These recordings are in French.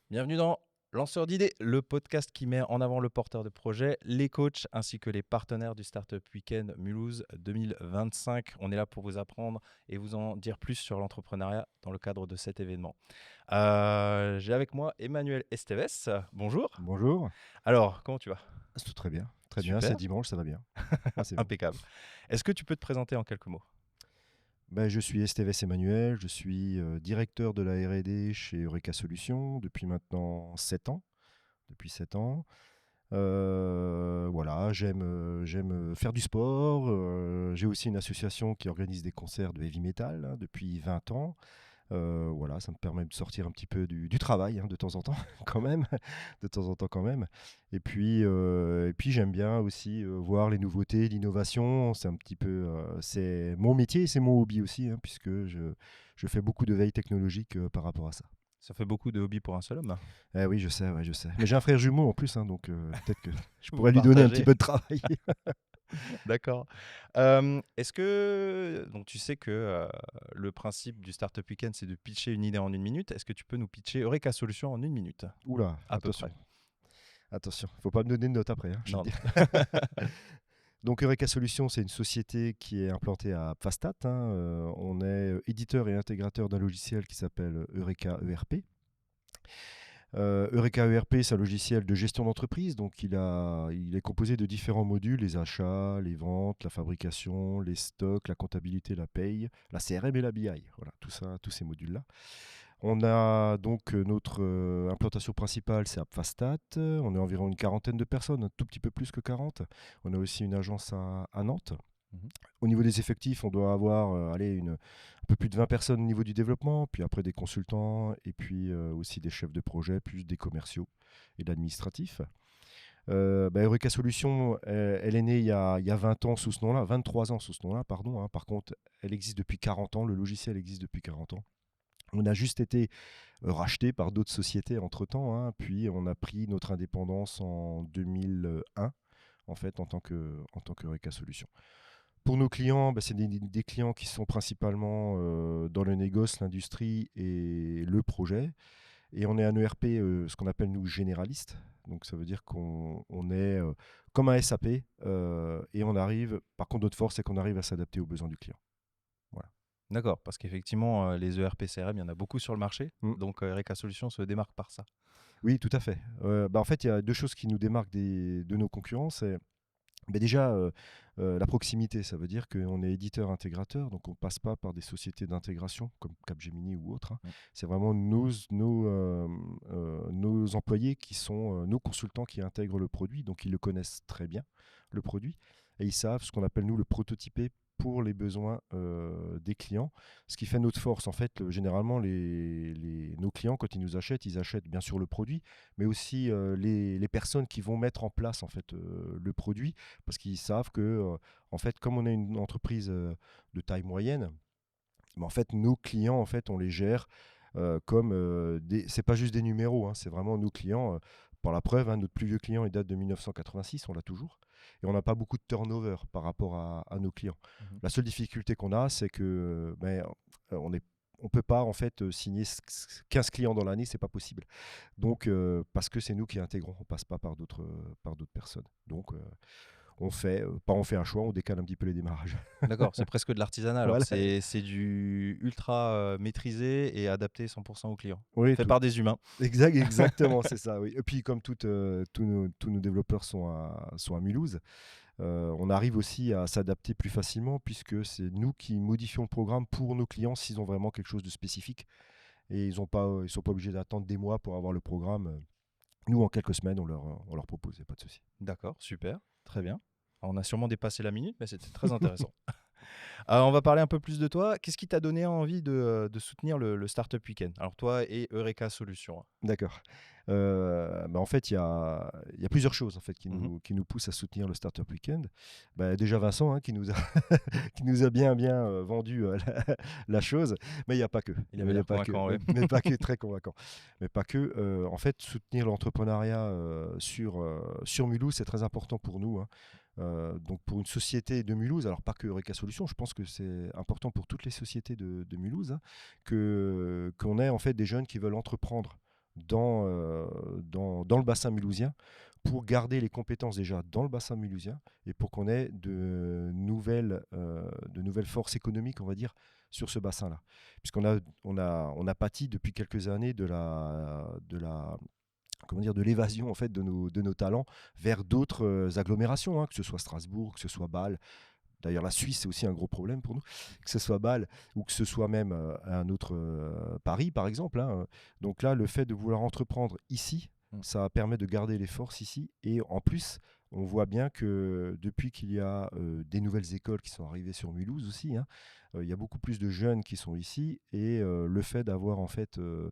Bienvenue dans Lanceur d'idées, le podcast qui met en avant le porteur de projet, les coachs ainsi que les partenaires du Startup Weekend Mulhouse 2025. On est là pour vous apprendre et vous en dire plus sur l'entrepreneuriat dans le cadre de cet événement. J'ai avec moi Emmanuel Esteves. Bonjour. Bonjour. Alors, comment tu vas? C'est très bien, c'est Super, dimanche, ça va bien. Ah, c'est bon. impeccable. Est-ce que tu peux te présenter en quelques mots? Ben, je suis Esteves Emmanuel, je suis directeur de la R&D chez Eureka Solutions depuis maintenant 7 ans. Depuis 7 ans. Voilà, j'aime faire du sport. J'ai aussi une association qui organise des concerts de heavy metal hein, depuis 20 ans. Voilà, ça me permet de sortir un petit peu du travail hein, de temps en temps, quand même, de temps en temps quand même. Et puis j'aime bien aussi voir les nouveautés, l'innovation. C'est un petit peu, c'est mon métier et c'est mon hobby aussi, hein, puisque je fais beaucoup de veille technologique par rapport à ça. Ça fait beaucoup de hobbies pour un seul homme. Eh oui, je sais, ouais, je sais. Mais j'ai un frère jumeau en plus, hein, donc peut-être que je Vous pourrais lui donner un petit partagez. peu de travail. D'accord. Est-ce que donc tu sais que, le principe du Startup Weekend, c'est de pitcher une idée en 1 minute. Est-ce que tu peux nous pitcher Eureka Solutions en 1 minute? Oula, À peu attention, près. attention. Faut pas me donner de notes après, hein, je te Non, le dis. non. Donc Eureka Solutions, c'est une société qui est implantée à Pfastat, hein. On est éditeur et intégrateur d'un logiciel qui s'appelle Eureka ERP. Eureka ERP, c'est un logiciel de gestion d'entreprise, donc il est composé de différents modules, les achats, les ventes, la fabrication, les stocks, la comptabilité, la paye, la CRM et la BI. Voilà, tout ça, tous ces modules-là. On a donc notre implantation principale, c'est à Pfastat. On est environ une quarantaine de personnes, un tout petit peu plus que 40. On a aussi une agence à Nantes. Mmh. Au niveau des effectifs, on doit avoir un peu plus de 20 personnes au niveau du développement, puis après des consultants, et puis aussi des chefs de projet, plus des commerciaux et de l'administratif. Eureka Solutions, elle est née il y a 20 ans sous ce nom-là, 23 ans sous ce nom-là, pardon, hein. Par contre, elle existe depuis 40 ans, le logiciel existe depuis 40 ans. On a juste été racheté par d'autres sociétés entre-temps, hein, puis on a pris notre indépendance en 2001, en fait, en tant qu'Eureka Solutions. Pour nos clients, c'est des clients qui sont principalement dans le négoce, l'industrie et le projet. Et on est un ERP, ce qu'on appelle nous généraliste. Donc ça veut dire qu'on est comme un SAP et on arrive, par contre notre force c'est qu'on arrive à s'adapter aux besoins du client. Voilà. D'accord, parce qu'effectivement, les ERP CRM, il y en a beaucoup sur le marché, Mm. donc Eureka Solutions se démarque par ça. Oui, tout à fait. En fait, il y a deux choses qui nous démarquent de nos concurrents. C'est déjà, la proximité, ça veut dire qu'on est éditeur-intégrateur, donc on ne passe pas par des sociétés d'intégration comme Capgemini ou autres, hein. Mmh. C'est vraiment nos employés qui sont nos consultants qui intègrent le produit, donc ils le connaissent très bien, le produit, et ils savent ce qu'on appelle nous le prototyper pour les besoins des clients, ce qui fait notre force. En fait, généralement, nos clients, quand ils achètent bien sûr le produit, mais aussi les personnes qui vont mettre en place en fait, le produit, parce qu'ils savent que, en fait, comme on est une entreprise de taille moyenne, en fait, nos clients, en fait, on les gère comme c'est pas juste des numéros, hein, c'est vraiment nos clients. Par la preuve, hein, notre plus vieux client, il date de 1986, on l'a toujours, et on n'a pas beaucoup de turnover par rapport à nos clients. Mmh. La seule difficulté qu'on a, c'est que on peut pas en fait signer 15 clients dans l'année, c'est pas possible. Donc parce que c'est nous qui intégrons, on passe pas par d'autres personnes. Donc on fait un choix, on décale un petit peu les démarrages. D'accord, c'est presque de l'artisanat alors. Voilà. C'est du ultra, maîtrisé et adapté 100 aux clients. Oui, Fait par des humains. exactement, c'est ça. Oui. Et puis comme tous nos développeurs sont à Mulhouse, on arrive aussi à s'adapter plus facilement puisque c'est nous qui modifions le programme pour nos clients s'ils ont vraiment quelque chose de spécifique et ils sont pas obligés d'attendre des mois pour avoir le programme. Nous, en quelques semaines, on leur propose, il n'y a pas de souci. D'accord, super, très bien. Alors, on a sûrement dépassé la minute, mais c'était très intéressant. On va parler un peu plus de toi. Qu'est-ce qui t'a donné envie de soutenir le Startup Weekend? Alors toi et Eureka Solutions, hein. D'accord. En fait, il y a plusieurs choses en fait, qui Mmh. nous poussent à soutenir le Startup Weekend. Déjà Vincent hein, qui nous a, qui nous a bien vendu la chose, mais il n'y a pas que. Il avait Mais, il y a l'air pas que, convaincant, ouais. mais pas que, très convaincant. Mais pas que. En fait, soutenir l'entrepreneuriat sur Mulhouse, c'est très important pour nous, hein. Donc pour une société de Mulhouse, alors pas que Eureka Solutions, je pense que c'est important pour toutes les sociétés de Mulhouse, hein, qu'on ait en fait des jeunes qui veulent entreprendre dans le bassin mulhousien pour garder les compétences déjà dans le bassin mulhousien et pour qu'on ait de nouvelles forces économiques, on va dire, sur ce bassin-là. Puisqu'on a pâti depuis quelques années de l'évasion en fait de nos talents vers d'autres agglomérations, hein, que ce soit Strasbourg, que ce soit Bâle. D'ailleurs, la Suisse, c'est aussi un gros problème pour nous, que ce soit Bâle ou que ce soit même un autre Paris, par exemple, hein. Donc là, le fait de vouloir entreprendre ici, ça permet de garder les forces ici. Et en plus, on voit bien que depuis qu'il y a des nouvelles écoles qui sont arrivées sur Mulhouse aussi, hein, il y a beaucoup plus de jeunes qui sont ici. Et le fait d'avoir en fait le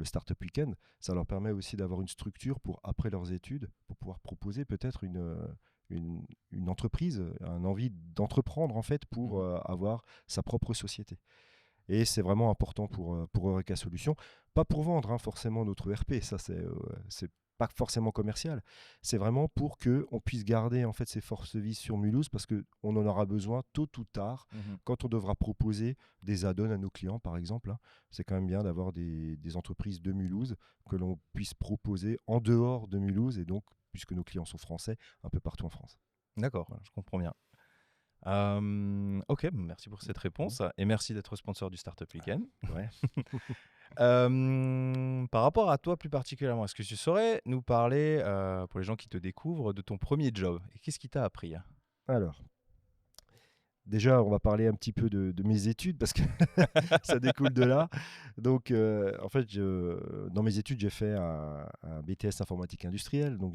Startup Weekend, ça leur permet aussi d'avoir une structure pour, après leurs études, pour pouvoir proposer peut-être une entreprise, une envie d'entreprendre en fait pour avoir sa propre société. Et c'est vraiment important pour Eureka Solutions. Pas pour vendre hein, forcément notre ERP, ça c'est pas forcément commercial. C'est vraiment pour qu'on puisse garder en fait ces forces vives sur Mulhouse parce qu'on en aura besoin tôt ou tard quand on devra proposer des add-ons à nos clients par exemple, hein. C'est quand même bien d'avoir des entreprises de Mulhouse que l'on puisse proposer en dehors de Mulhouse et donc, puisque nos clients sont français, un peu partout en France. D'accord, voilà, je comprends bien. Ok, merci pour cette réponse et merci d'être sponsor du Startup Weekend. Ouais. Par rapport à toi plus particulièrement, est-ce que tu saurais nous parler, pour les gens qui te découvrent, de ton premier job et qu'est-ce qui t'a appris? Alors, déjà, on va parler un petit peu de mes études parce que ça découle de là. Donc, en fait, dans mes études, j'ai fait un BTS informatique industrielle. Donc,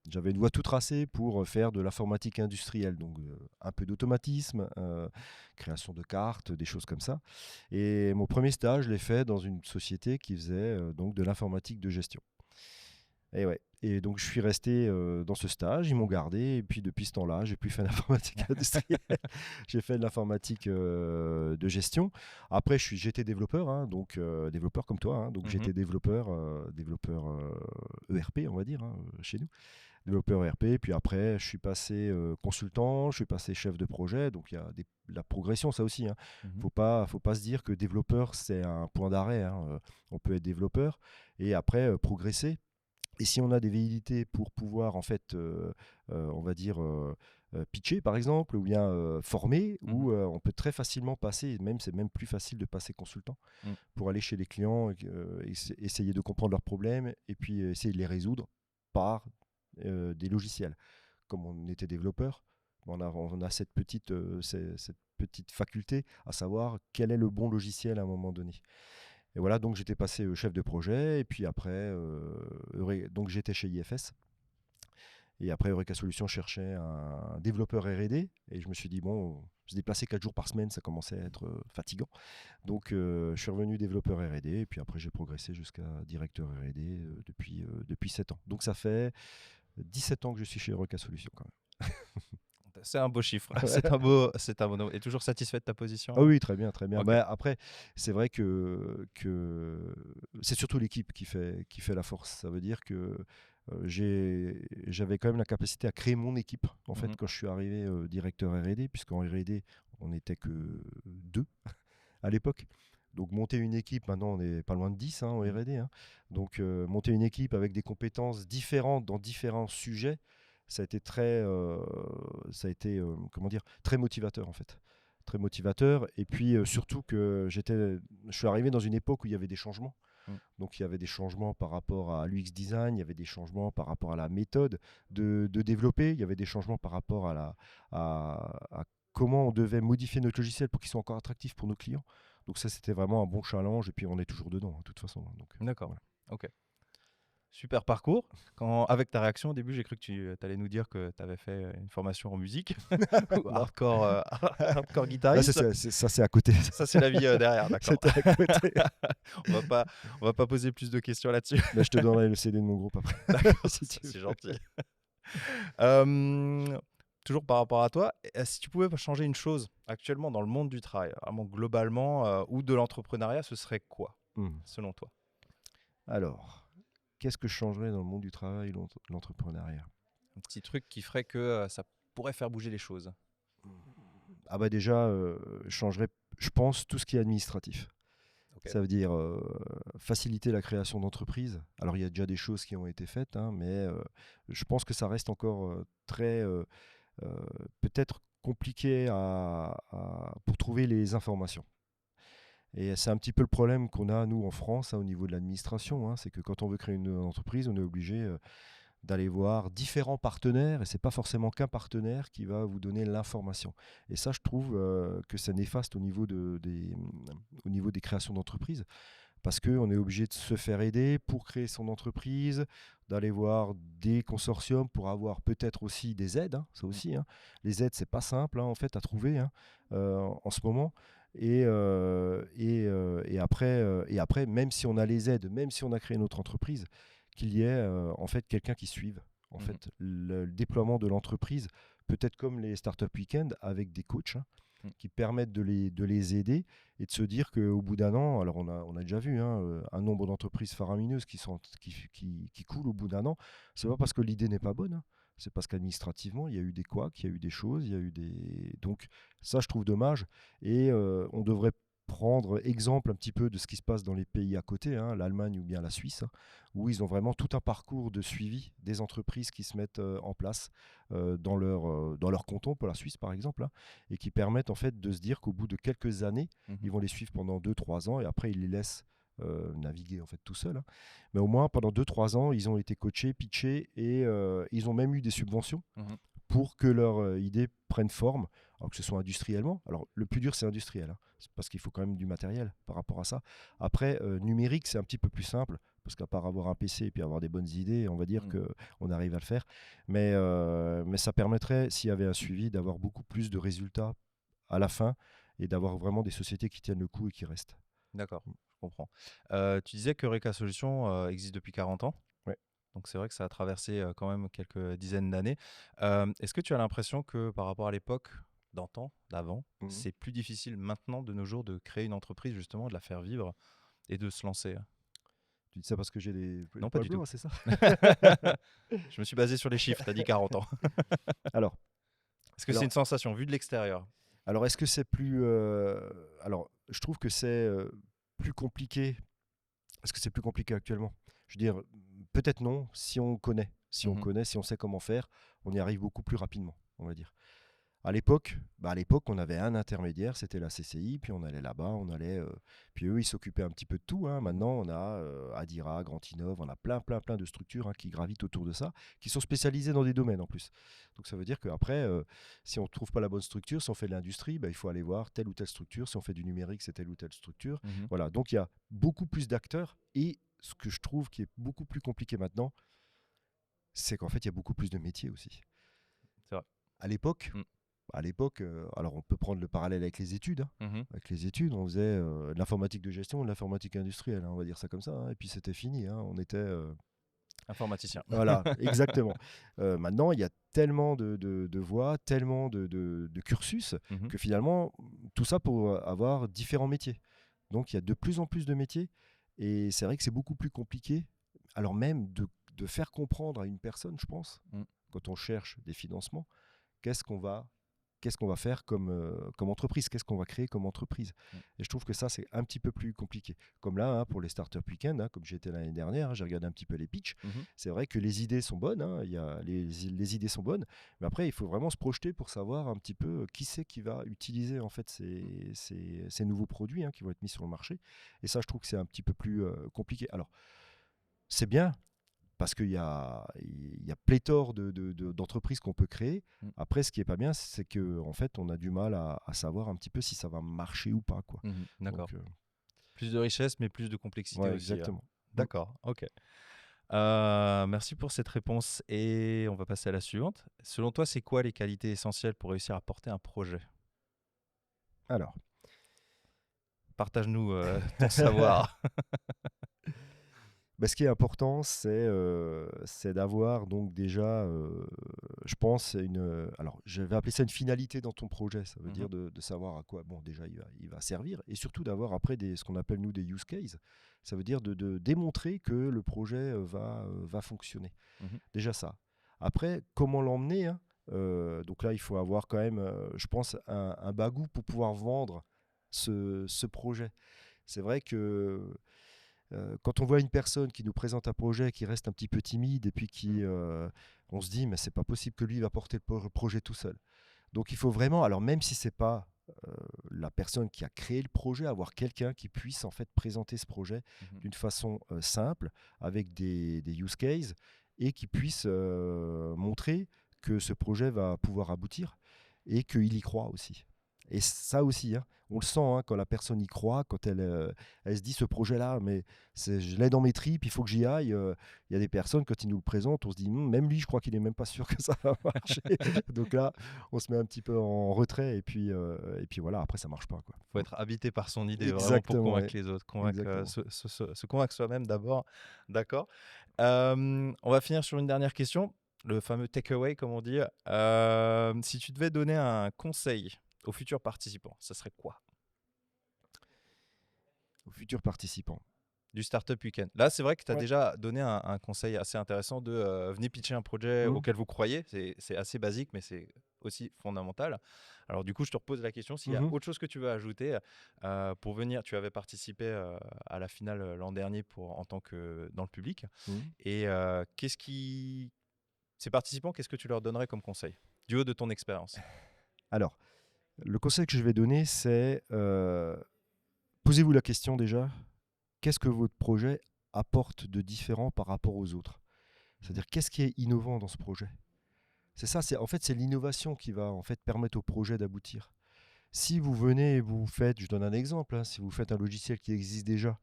j'avais une voie tout tracée pour faire de l'informatique industrielle. Donc, un peu d'automatisme, création de cartes, des choses comme ça. Et mon premier stage, je l'ai fait dans une société qui faisait donc de l'informatique de gestion. Et ouais. Et donc, je suis resté dans ce stage, ils m'ont gardé, et puis depuis ce temps-là, j'ai plus fait d'informatique industrielle, j'ai fait de l'informatique de gestion. Après, j'étais développeur, hein, donc développeur comme toi, hein, donc j'étais développeur ERP, on va dire, hein, chez nous, développeur ERP. Puis après, je suis passé consultant, je suis passé chef de projet, donc il y a la progression, ça aussi. Hein. Faut pas se dire que développeur, c'est un point d'arrêt. Hein. On peut être développeur et après progresser. Et si on a des velléités pour pouvoir, en fait, on va dire, pitcher, par exemple, ou bien former, où on peut très facilement passer, c'est même plus facile de passer consultant, pour aller chez les clients, essayer de comprendre leurs problèmes, et puis essayer de les résoudre par des logiciels. Comme on était développeur, on a cette petite faculté à savoir quel est le bon logiciel à un moment donné. Et voilà, donc j'étais passé chef de projet, et puis après, donc j'étais chez IFS. Et après, Eureka Solutions cherchait un développeur R&D, et je me suis dit, bon, se déplacer 4 jours par semaine, ça commençait à être fatigant. Donc je suis revenu développeur R&D, et puis après j'ai progressé jusqu'à directeur R&D depuis 7 ans. Donc ça fait 17 ans que je suis chez Eureka Solutions quand même. C'est un beau chiffre, c'est un beau nombre. Et toujours satisfait de ta position? Ah oui, très bien, très bien. Ok. Bah, après, c'est vrai que c'est surtout l'équipe qui fait la force. Ça veut dire que j'avais quand même la capacité à créer mon équipe, en fait, quand je suis arrivé directeur R&D, puisqu'en R&D, on n'était que 2 à l'époque. Donc monter une équipe, maintenant on est pas loin de 10 hein, en R&D. Hein. Donc monter une équipe avec des compétences différentes dans différents sujets, ça a été comment dire, très motivateur en fait. Très motivateur. Et puis surtout que je suis arrivé dans une époque où il y avait des changements. Donc il y avait des changements par rapport à l'UX design, il y avait des changements par rapport à la méthode de développer, il y avait des changements par rapport à comment on devait modifier notre logiciel pour qu'il soit encore attractif pour nos clients. Donc ça, c'était vraiment un bon challenge, et puis on est toujours dedans, hein, de toute façon. Donc, D'accord, voilà. ok. Super parcours. Avec ta réaction au début, j'ai cru que tu allais nous dire que tu avais fait une formation en musique ou hardcore, hardcore Là, guitariste. ça, c'est à côté. Ça, c'est la vie derrière, d'accord. C'était à côté. On va pas poser plus de questions là-dessus. Mais je te donnerai le CD de mon groupe après. D'accord, Si tu veux. c'est gentil. Toujours par rapport à toi, si tu pouvais changer une chose actuellement dans le monde du travail, vraiment globalement, ou de l'entrepreneuriat, ce serait quoi, selon toi? Alors, qu'est-ce que je changerais dans le monde du travail, l'entrepreneuriat? Un petit truc qui ferait que ça pourrait faire bouger les choses. Ah bah déjà, je changerais, je pense, tout ce qui est administratif. Ça veut dire faciliter la création d'entreprises. Alors, il y a déjà des choses qui ont été faites, hein, mais je pense que ça reste encore très, peut-être compliqué pour trouver les informations. Et c'est un petit peu le problème qu'on a, nous, en France, hein, au niveau de l'administration. Hein, c'est que quand on veut créer une entreprise, on est obligé d'aller voir différents partenaires, et c'est pas forcément qu'un partenaire qui va vous donner l'information. Et ça, je trouve que c'est néfaste au niveau au niveau des créations d'entreprises, parce qu'on est obligé de se faire aider pour créer son entreprise, d'aller voir des consortiums pour avoir peut-être aussi des aides, hein, ça aussi. Hein. Les aides, c'est pas simple, hein, en fait, à trouver hein, en ce moment. Et après, même si on a les aides, même si on a créé notre entreprise, qu'il y ait en fait quelqu'un qui suive en fait le déploiement de l'entreprise, peut-être comme les Startup Weekend avec des coachs hein, qui permettent de les aider et de se dire qu'au bout d'un an, alors on a déjà vu hein, un nombre d'entreprises faramineuses qui coulent au bout d'un an. C'est pas parce que l'idée n'est pas bonne. Hein. C'est parce qu'administrativement, il y a eu des couacs, il y a eu des choses, il y a eu des... Donc ça, je trouve dommage. Et on devrait prendre exemple un petit peu de ce qui se passe dans les pays à côté, hein, l'Allemagne ou bien la Suisse, hein, où ils ont vraiment tout un parcours de suivi des entreprises qui se mettent en place dans leur canton, pour la Suisse par exemple, hein, et qui permettent en fait de se dire qu'au bout de quelques années, ils vont les suivre pendant 2-3 ans et après ils les laissent naviguer en fait tout seuls. Hein. Mais au moins pendant 2-3 ans, ils ont été coachés, pitchés et ils ont même eu des subventions pour que leur idée prenne forme, alors que ce soit industriellement. Alors le plus dur c'est industriel, hein, parce qu'il faut quand même du matériel par rapport à ça. Après numérique c'est un petit peu plus simple, parce qu'à part avoir un PC et puis avoir des bonnes idées, on va dire qu'on arrive à le faire. Mais ça permettrait, s'il y avait un suivi, d'avoir beaucoup plus de résultats à la fin et d'avoir vraiment des sociétés qui tiennent le coup et qui restent. D'accord, je comprends. Tu disais que Eureka Solutions existe depuis 40 ans. Ouais. Donc c'est vrai que ça a traversé quand même quelques dizaines d'années. Est-ce que tu as l'impression que par rapport à l'époque d'avant, c'est plus difficile maintenant de nos jours de créer une entreprise, justement, de la faire vivre et de se lancer? Tu dis ça parce que j'ai des... Non, pas du tout. C'est ça? Je me suis basé sur les chiffres, tu as dit 40 ans. Alors, Est-ce que c'est une sensation vue de l'extérieur? alors, est-ce que c'est plus... Alors, je trouve que c'est plus compliqué. Est-ce que c'est plus compliqué actuellement? Je veux dire, peut-être non, si on connaît. Si on connaît, si on sait comment faire, on y arrive beaucoup plus rapidement, on va dire. À l'époque, on avait un intermédiaire, c'était la CCI, puis on allait là-bas, puis eux, ils s'occupaient un petit peu de tout. Hein. Maintenant, on a Adira, Grandinov, on a plein de structures hein, qui gravitent autour de ça, qui sont spécialisées dans des domaines en plus. Donc ça veut dire qu'après, si on ne trouve pas la bonne structure, si on fait de l'industrie, il faut aller voir telle ou telle structure. Si on fait du numérique, c'est telle ou telle structure. Voilà. Donc il y a beaucoup plus d'acteurs. Et ce que je trouve qui est beaucoup plus compliqué maintenant, c'est qu'en fait, il y a beaucoup plus de métiers aussi. C'est vrai. À l'époque, alors on peut prendre le parallèle avec les études. Hein. Avec les études, on faisait de l'informatique de gestion, de l'informatique industrielle, hein, on va dire ça comme ça. Hein, et puis c'était fini. Hein, on était informaticien. Voilà, exactement. Maintenant, il y a tellement de voies, tellement de cursus, que finalement, tout ça pour avoir différents métiers. Donc il y a de plus en plus de métiers. Et c'est vrai que c'est beaucoup plus compliqué. Alors même de faire comprendre à une personne, je pense, quand on cherche des financements, qu'est-ce qu'on va faire comme entreprise, qu'est-ce qu'on va créer comme entreprise. Et je trouve que ça, c'est un petit peu plus compliqué. Comme là, hein, pour les Startup Weekend, hein, comme j'étais l'année dernière, hein, j'ai regardé un petit peu les pitchs. C'est vrai que les idées sont bonnes, hein, les idées sont bonnes, mais après, il faut vraiment se projeter pour savoir un petit peu qui c'est qui va utiliser en fait ces nouveaux produits hein, qui vont être mis sur le marché. Et ça, je trouve que c'est un petit peu plus compliqué. Alors, c'est bien, parce qu'il y a pléthore d'entreprises qu'on peut créer. Après, ce qui est pas bien, c'est qu'en fait, on a du mal à savoir un petit peu si ça va marcher ou pas. Quoi. D'accord. Donc, plus de richesse, mais plus de complexité aussi. Exactement. D'accord, ok. Merci pour cette réponse. Et on va passer à la suivante. Selon toi, c'est quoi les qualités essentielles pour réussir à porter un projet? Alors, partage-nous ton savoir. Ce qui est important, c'est d'avoir donc déjà, je pense, alors je vais appeler ça une finalité dans ton projet. Ça veut dire de savoir à quoi, bon, déjà il va servir, et surtout d'avoir après ce qu'on appelle nous des use cases. Ça veut dire de démontrer que le projet va fonctionner. Déjà ça. Après, comment l'emmener hein, donc là, il faut avoir quand même, je pense, un bagou pour pouvoir vendre ce projet. C'est vrai que quand on voit une personne qui nous présente un projet qui reste un petit peu timide et puis on se dit mais c'est pas possible que lui va porter le projet tout seul. Donc il faut vraiment, alors même si c'est pas la personne qui a créé le projet, avoir quelqu'un qui puisse en fait présenter ce projet d'une façon simple, avec des use cases, et qui puisse montrer que ce projet va pouvoir aboutir et qu'il y croit aussi. Et ça aussi, hein, on le sent hein, quand la personne y croit, quand elle se dit ce projet-là, mais je l'ai dans mes tripes, il faut que j'y aille. Il y a des personnes, quand ils nous le présentent, on se dit, même lui, je crois qu'il n'est même pas sûr que ça va marcher. Donc là, on se met un petit peu en retrait et puis voilà, après, ça ne marche pas. Il faut être habité par son idée vraiment pour Exactement, convaincre les autres, se convaincre soi-même d'abord. D'accord. On va finir sur une dernière question, le fameux takeaway, comme on dit. Si tu devais donner un conseil aux futurs participants, ça serait quoi? Aux futurs participants du Startup Weekend. Là, c'est vrai que tu as Ouais. déjà donné un conseil assez intéressant de venez pitcher un projet auquel vous croyez. C'est assez basique, mais c'est aussi fondamental. Alors du coup, je te repose la question, s'il y a autre chose que tu veux ajouter pour venir. Tu avais participé à la finale l'an dernier en tant que dans le public. Et ces participants, qu'est-ce que tu leur donnerais comme conseil du haut de ton expérience? Alors, le conseil que je vais donner, c'est posez-vous la question déjà, qu'est-ce que votre projet apporte de différent par rapport aux autres? C'est-à-dire, qu'est-ce qui est innovant dans ce projet? C'est ça, c'est l'innovation qui va en fait permettre au projet d'aboutir. Si vous venez et vous faites, je donne un exemple, hein, si vous faites un logiciel qui existe déjà,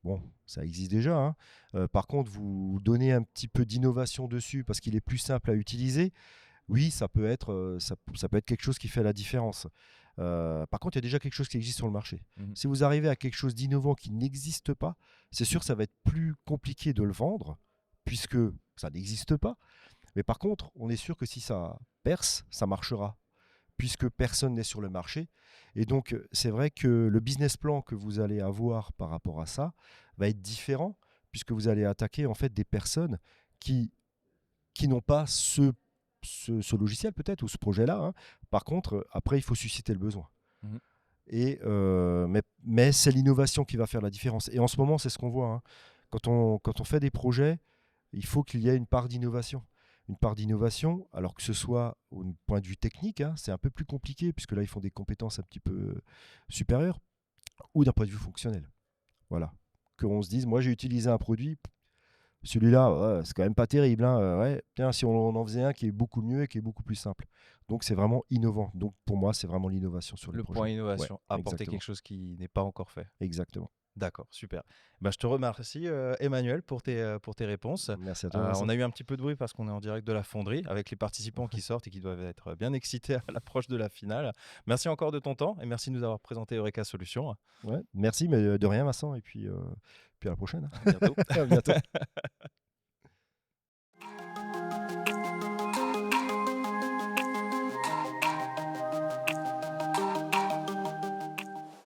bon, ça existe déjà, hein, par contre, vous donnez un petit peu d'innovation dessus parce qu'il est plus simple à utiliser, oui, ça peut être quelque chose qui fait la différence. Par contre, il y a déjà quelque chose qui existe sur le marché. Si vous arrivez à quelque chose d'innovant qui n'existe pas, c'est sûr que ça va être plus compliqué de le vendre, puisque ça n'existe pas. Mais par contre, on est sûr que si ça perce, ça marchera, puisque personne n'est sur le marché. Et donc, c'est vrai que le business plan que vous allez avoir par rapport à ça va être différent, puisque vous allez attaquer en fait des personnes qui n'ont pas ce logiciel peut-être, ou ce projet-là. Hein. Par contre, après, il faut susciter le besoin. Mais c'est l'innovation qui va faire la différence. Et en ce moment, c'est ce qu'on voit. Hein. Quand on fait des projets, il faut qu'il y ait une part d'innovation. Une part d'innovation, alors que ce soit au point de vue technique, hein, c'est un peu plus compliqué, puisque là, ils font des compétences un petit peu supérieures, ou d'un point de vue fonctionnel. Voilà. Qu'on se dise, moi, j'ai utilisé un produit, celui-là, ouais, c'est quand même pas terrible. Hein. Ouais, tiens, si on en faisait un qui est beaucoup mieux et qui est beaucoup plus simple. Donc, c'est vraiment innovant. Donc, pour moi, c'est vraiment l'innovation sur le projet. Le point innovation, ouais, apporter quelque chose qui n'est pas encore fait. Exactement. D'accord, super. Je te remercie, Emmanuel, pour tes réponses. Merci à toi. On a eu un petit peu de bruit parce qu'on est en direct de la fonderie avec les participants qui sortent et qui doivent être bien excités à l'approche de la finale. Merci encore de ton temps et merci de nous avoir présenté Eureka Solutions. Ouais, merci, mais de rien, Vincent. Et puis à la prochaine. À bientôt. À bientôt.